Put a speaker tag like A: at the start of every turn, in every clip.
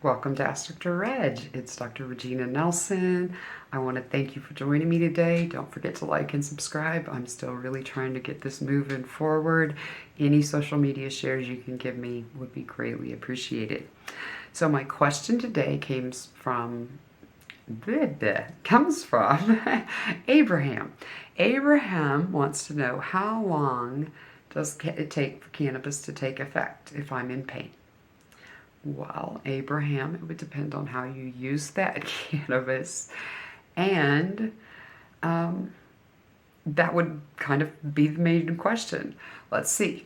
A: Welcome to Ask Dr. Reg. It's Dr. Regina Nelson. I want to thank you for joining me today. Don't forget to like and subscribe. I'm still really trying to get this moving forward. Any social media shares you can give me would be greatly appreciated. So my question today comes from Abraham. Abraham wants to know, how long does it take for cannabis to take effect if I'm in pain? Well, Abraham, it would depend on how you use that cannabis, and that would kind of be the main question. Let's see.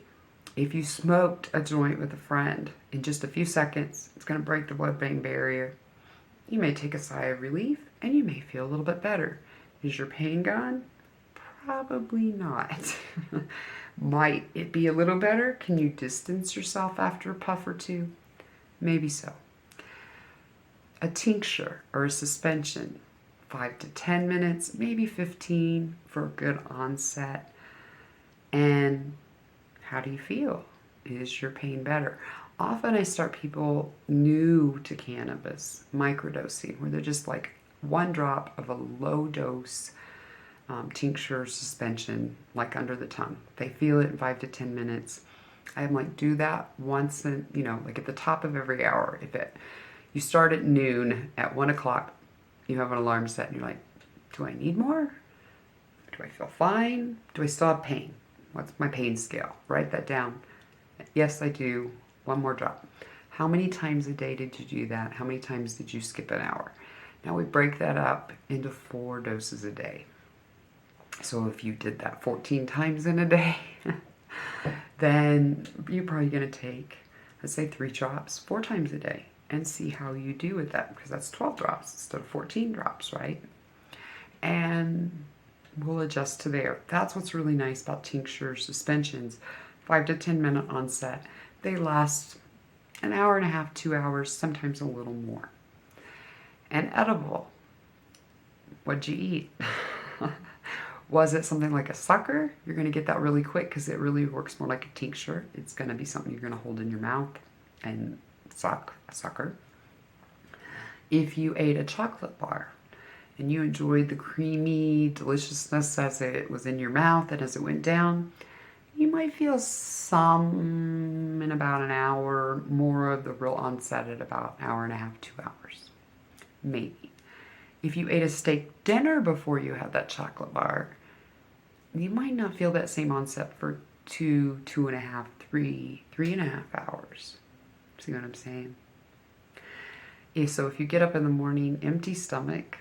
A: If you smoked a joint with a friend, in just a few seconds, it's going to break the blood-brain barrier. You may take a sigh of relief, and you may feel a little bit better. Is your pain gone? Probably not. Might it be a little better? Can you distance yourself after a puff or two? Maybe so. A tincture or a suspension, 5 to 10 minutes, maybe 15 for a good onset. And how do you feel? Is your pain better? Often I start people new to cannabis, microdosing, where they're just like one drop of a low dose tincture suspension, like under the tongue. They feel it in 5 to 10 minutes. I'm like, do that once, and like at the top of every hour. You start at noon, at 1 o'clock, you have an alarm set, and you're like, do I need more? Do I feel fine? Do I still have pain? What's my pain scale? Write that down. Yes, I do. One more drop. How many times a day did you do that? How many times did you skip an hour? Now we break that up into 4 doses a day. So if you did that 14 times in a day, then you're probably going to take, let's say, 3 drops 4 times a day and see how you do with that, because that's 12 drops instead of 14 drops, right? And we'll adjust to there. That's what's really nice about tincture suspensions. 5 to 10 minute onset. They last an hour and a half, 2 hours, sometimes a little more. And edible. What'd you eat? Was it something like a sucker? You're going to get that really quick because it really works more like a tincture. It's going to be something you're going to hold in your mouth and suck, a sucker. If you ate a chocolate bar and you enjoyed the creamy deliciousness as it was in your mouth and as it went down, you might feel some in about an hour, more of the real onset at about an hour and a half, 2 hours. Maybe. If you ate a steak dinner before you had that chocolate bar, you might not feel that same onset for 2, 2.5, 3.5 hours. See what I'm saying? So if you get up in the morning, empty stomach,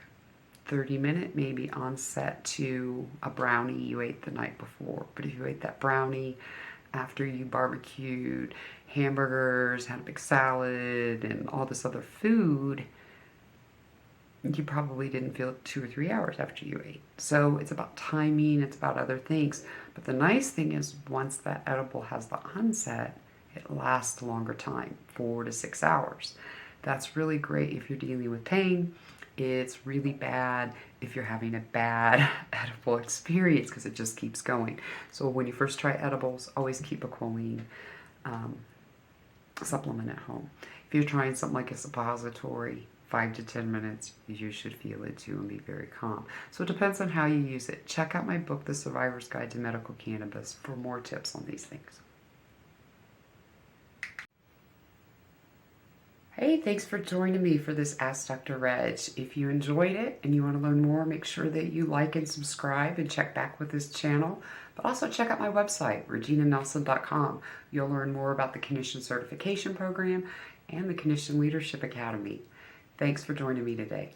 A: 30-minute maybe onset to a brownie you ate the night before. But if you ate that brownie after you barbecued hamburgers, had a big salad, and all this other food, you probably didn't feel it 2 or 3 hours after you ate. So it's about timing, it's about other things. But the nice thing is, once that edible has the onset, it lasts a longer time, 4 to 6 hours. That's really great if you're dealing with pain. It's really bad if you're having a bad edible experience, because it just keeps going. So when you first try edibles, always keep a choline supplement at home. If you're trying something like a suppository, 5 to 10 minutes, you should feel it too and be very calm. So it depends on how you use it. Check out my book, The Survivor's Guide to Medical Cannabis, for more tips on these things. Hey, thanks for joining me for this Ask Dr. Reg. If you enjoyed it and you want to learn more, make sure that you like and subscribe and check back with this channel. But also check out my website, reginanelson.com. You'll learn more about the Clinician Certification Program and the Clinician Leadership Academy. Thanks for joining me today.